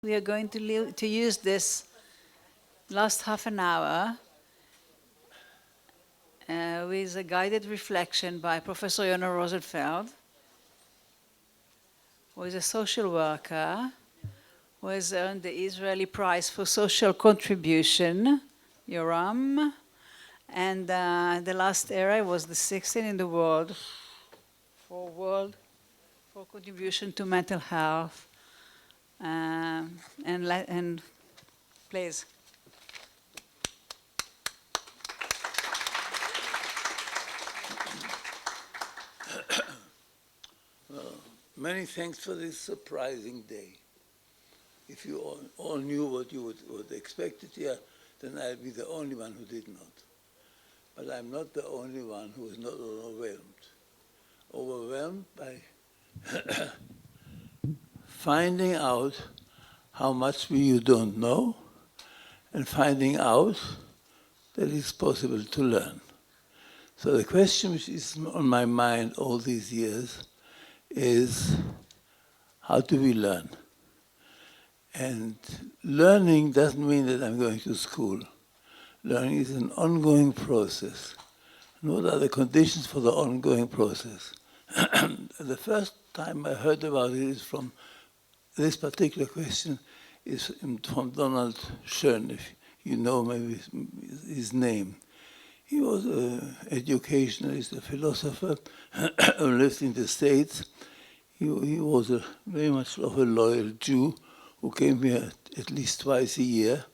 We are going to use this last half an hour with a guided reflection by Professor Yona Rosenfeld, who is a social worker, who has earned the Israeli Prize for Social Contribution, Yoram, and the last era was the 16th in the world for contribution to mental health. And please. Well, many thanks for this surprising day. If you all knew what you would expect it here, then I'll be the only one who did not. But I'm not the only one who is not overwhelmed. Overwhelmed by finding out how much you don't know and finding out that it's possible to learn. So the question which is on my mind all these years is, how do we learn? And learning doesn't mean that I'm going to school. Learning is an ongoing process. And what are the conditions for the ongoing process? The first time I heard about it is from this particular question is from Donald Schoen, if you know maybe his name. He was an educationalist, a philosopher who lived in the States. He was very much of a loyal Jew who came here at least twice a year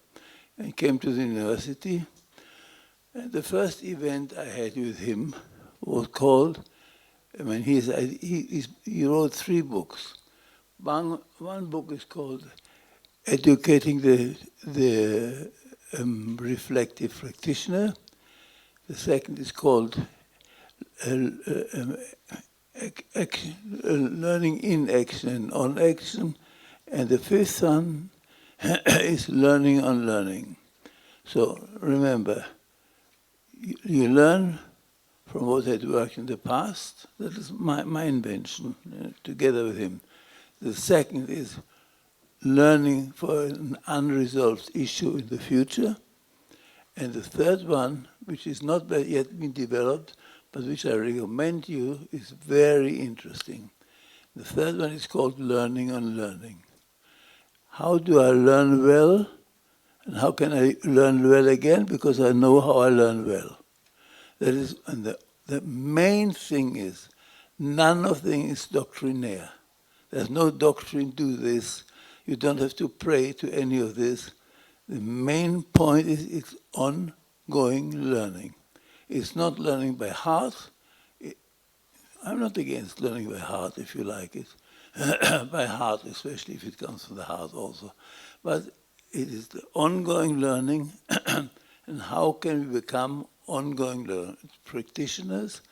and came to the university. And the first event I had with him was called, he wrote 3 books. One book is called Educating the Reflective Practitioner. The second is called Learning in Action and on Action. And the 5th one is Learning on Learning. So remember, you learn from what had worked in the past. That is my invention, together with him. The second is learning for an unresolved issue in the future. And the third one, which is not yet been developed, but which I recommend you, is very interesting. The third one is called Learning on Learning. How do I learn well? And how can I learn well again? Because I know how I learn well. That is, and the main thing is, none of them is doctrinaire. There's no doctrine, do this. You don't have to pray to any of this. The main point is it's ongoing learning. It's not learning by heart. I'm not against learning by heart, if you like it. By heart, especially if it comes from the heart also. But it is the ongoing learning, and how can we become ongoing practitioners?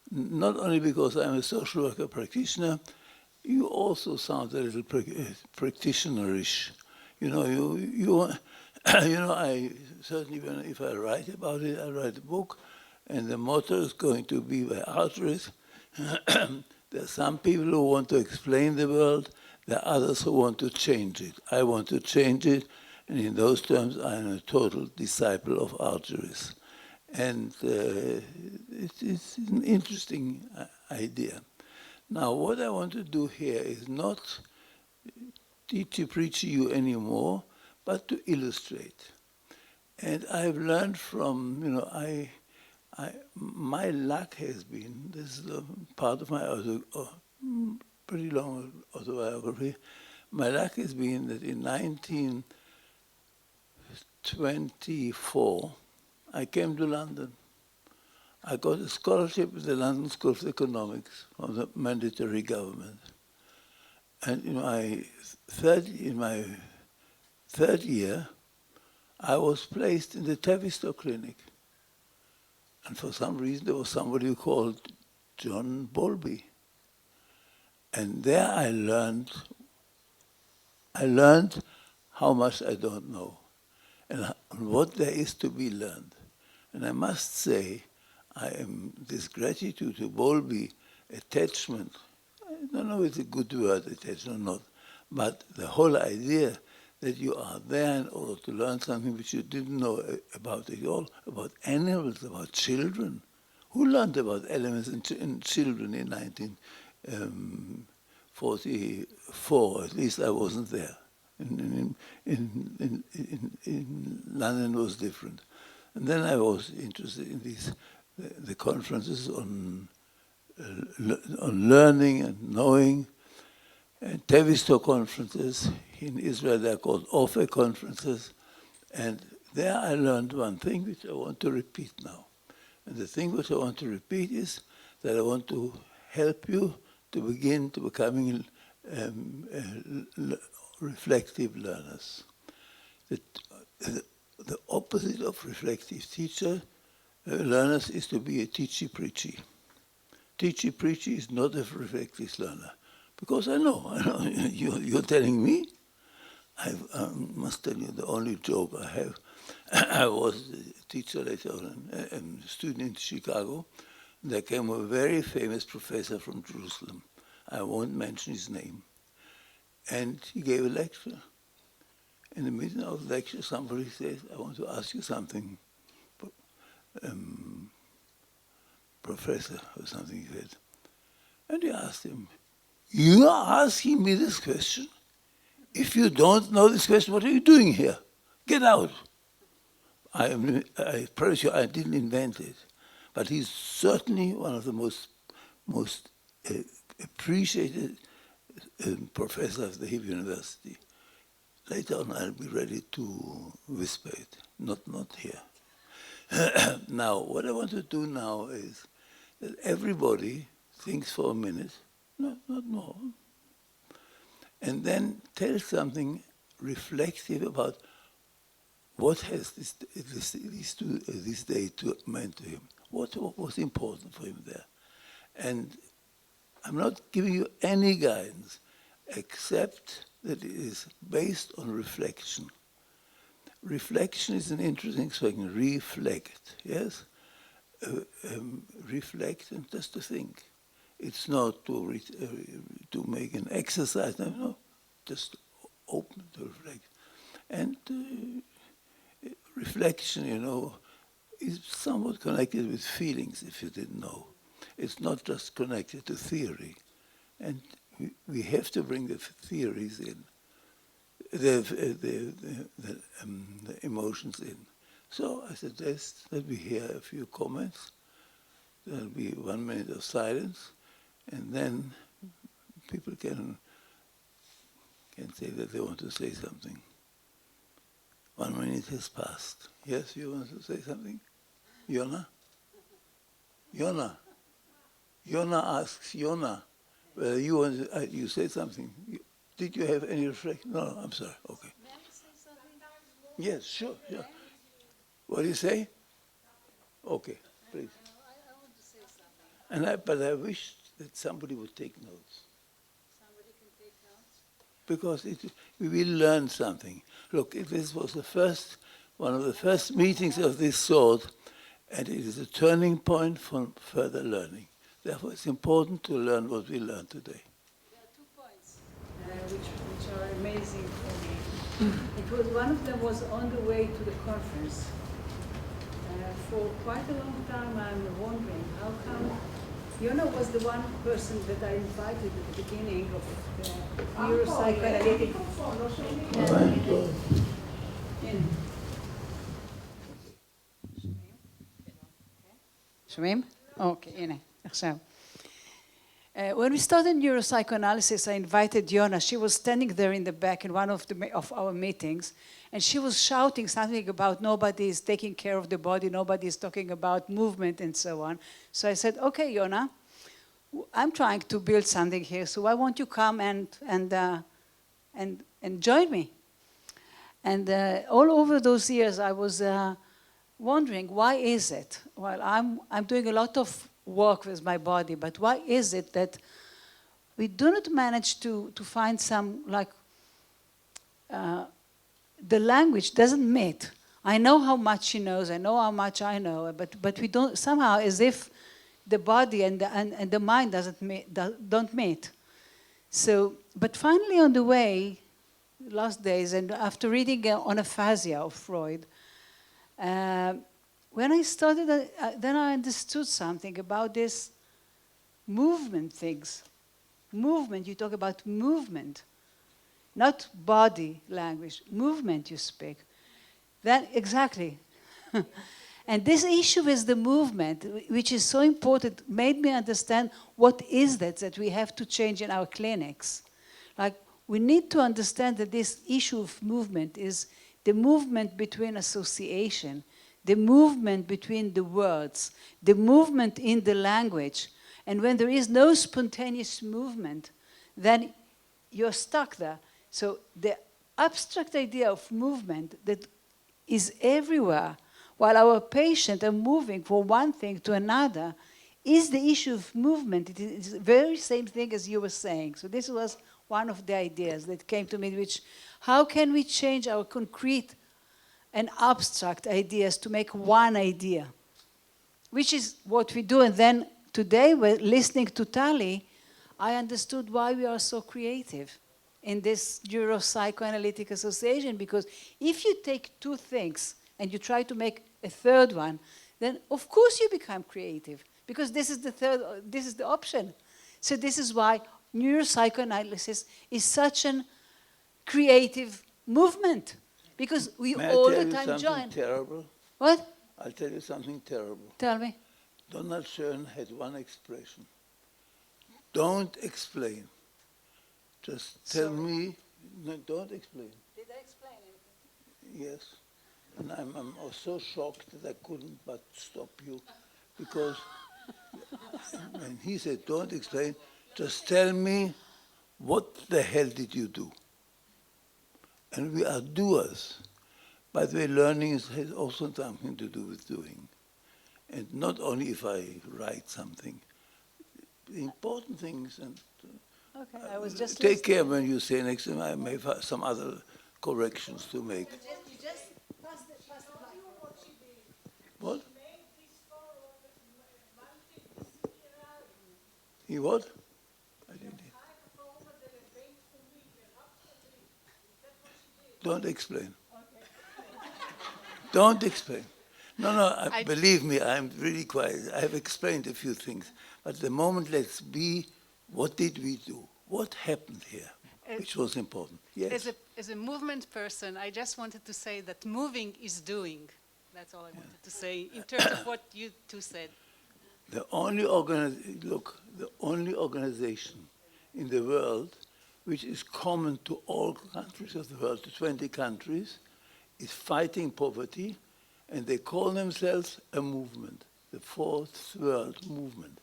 Not only because I'm a social worker practitioner, you also sound a little practitionerish. I certainly, if I write about it, I write a book, and the motto is going to be by Irith. There are some people who want to explain the world, there are others who want to change it. I want to change it, and in those terms, I'm a total disciple of Irith. And it's an interesting idea. Now, what I want to do here is not preach to you anymore, but to illustrate. And I've learned from, my luck has been, this is part of my pretty long autobiography, my luck has been that in 1924, I came to London. I got a scholarship at the London School of Economics from the mandatory government. And in my third year, I was placed in the Tavistock Clinic. And for some reason, there was somebody who called John Bowlby. And there I learned how much I don't know and what there is to be learned. And I must say, I am this gratitude to Bowlby, attachment. I don't know if it's a good word, attachment or not, but the whole idea that you are there in order to learn something which you didn't know about at all, about animals, about children. Who learned about elements in children in 1944? At least I wasn't there. In London was different. And then I was interested in the conferences on learning and knowing, and Tavistock conferences. In Israel they're called Ofe conferences. And there I learned one thing which I want to repeat now. And the thing which I want to repeat is that I want to help you to begin to becoming reflective learners. The opposite of reflective learners is to be a teachy-preachy. Teachy-preachy is not a reflective learner. Because I know, you're telling me. I must tell you the only joke I have. I was a teacher later on, a student in Chicago. There came a very famous professor from Jerusalem. I won't mention his name. And he gave a lecture. In the middle of the lecture, somebody says, I want to ask you something, Professor, or something he said. And he asked him, you are asking me this question? If you don't know this question, what are you doing here? Get out. I promise you, I didn't invent it. But he's certainly one of the most appreciated professors of the Hebrew University. Later on, I'll be ready to whisper it, not here. Now, what I want to do now is that everybody thinks for a minute, not more, and then tell something reflective about what has this day meant to him. What was important for him there? And I'm not giving you any guidance except that it is based on reflection. Reflection is an interesting thing. Reflect, yes? Reflect and just to think. It's not to make an exercise, no, just open to reflect. And reflection, is somewhat connected with feelings, if you didn't know. It's not just connected to theory. And we have to bring the theories in, the emotions in. So I suggest that we hear a few comments. There'll be 1 minute of silence, and then people can say that they want to say something. 1 minute has passed. Yes, you want to say something? Yona? Yona asks Yona whether you want to, you say something. Did you have any reflection? No, I'm sorry. Okay. May I say something? Yes, sure. What do you say? Okay, please. I want to say something. But I wish that somebody would take notes. Somebody can take notes? Because we will learn something. Look, this was one of the first meetings of this sort, and it is a turning point for further learning. Therefore, it's important to learn what we learned today. There are 2 points. Which are amazing for me. One of them was on the way to the conference. For quite a long time, I'm wondering how come Yona was the one person that I invited at the beginning of the neuropsychoanalytic. שומעים? אוקיי, הנה, עכשיו. When we started neuropsychoanalysis, I invited Yona. She was standing there in the back in one of our meetings, and she was shouting something about nobody is taking care of the body, nobody is talking about movement and so on. So I said, okay, Yona, I'm trying to build something here, so why won't you come and join me? And all over those years, I was wondering, why is it? Well, I'm doing a lot of work with my body, but why is it that we do not manage to find some, the language doesn't meet. I know how much she knows, I know how much I know, but we don't, somehow, as if the body and the mind don't meet. So, but finally on the way, last days, and after reading on aphasia of Freud, when I started, then I understood something about this movement things. Movement, you talk about movement, not body language, movement you speak. That, exactly. And this issue with the movement, which is so important, made me understand what is that we have to change in our clinics. Like, we need to understand that this issue of movement is the movement between association, the movement between the words, the movement in the language. And when there is no spontaneous movement, then you're stuck there. So the abstract idea of movement that is everywhere, while our patients are moving from one thing to another, is the issue of movement. It is the very same thing as you were saying. So this was one of the ideas that came to me, which, how can we change our concrete and abstract ideas to make one idea? Which is what we do. And then today, listening to Tali, I understood why we are so creative in this Neuropsychoanalytic Association, because if you take two things and you try to make a third one, then of course you become creative, because this is the option. So this is why neuropsychoanalysis is such a creative movement, because we all the time join. Terrible? What? I'll tell you something terrible. Tell me. Donald Schoen had one expression. Don't explain. Just tell me. No, don't explain. Did I explain anything? Yes. And I'm so shocked that I couldn't but stop you, because when he said, don't explain, just tell me, what the hell did you do? And we are doers. By the way, learning has also something to do with doing. And not only if I write something. The important things, and Okay, I was just take care when you say next time. I may have some other corrections to make. You just pass the What? He what? I didn't hear. Don't explain. Don't explain. No, believe me, I'm really quiet. I have explained a few things. But at the moment, let's be, what did we do? What happened here? Which was important. Yes. As a movement person, I just wanted to say that moving is doing. That's all I wanted to say in terms of what you two said. The only organization in the world which is common to all countries of the world, to 20 countries, is fighting poverty, and they call themselves a movement, the Fourth World Movement.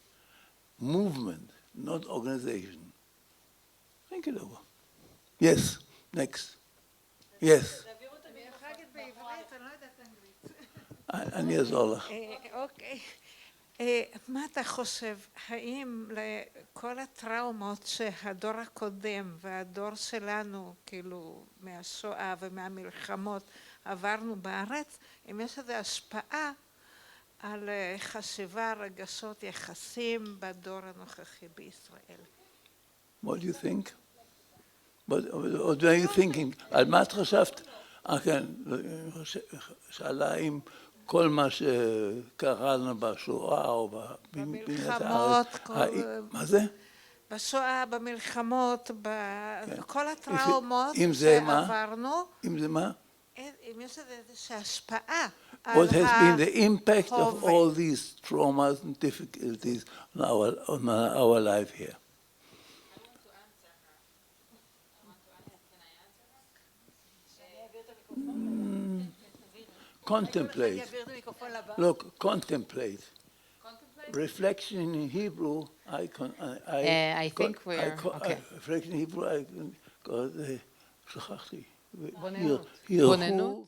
Movement, not organization. Think it over. Yes, next. Yes. אני אעזור לך. אוקיי. מה אתה חושב, האם לכל הטראומות שהדור הקודם והדור שלנו, כאילו מהשואה ומהמלחמות עברנו בארץ, אם יש איזו השפעה על חשיבה, רגשות, יחסים בדור הנוכחי בישראל? What do you think? What are you thinking? על מה את חשבת? כן, שאלה אם כל מה שקרה לנו בשואה או במלחמות, מה זה? בשואה, במלחמות, בכל הטראומות שעברנו. אם זה מה? אם יש איזושהי השפעה על What has been the impact of all these traumas and difficulties on our life here? Contemplate. Look, contemplate. Reflection in Hebrew, I think we're okay. Reflection in Hebrew, שכחתי. בוננות.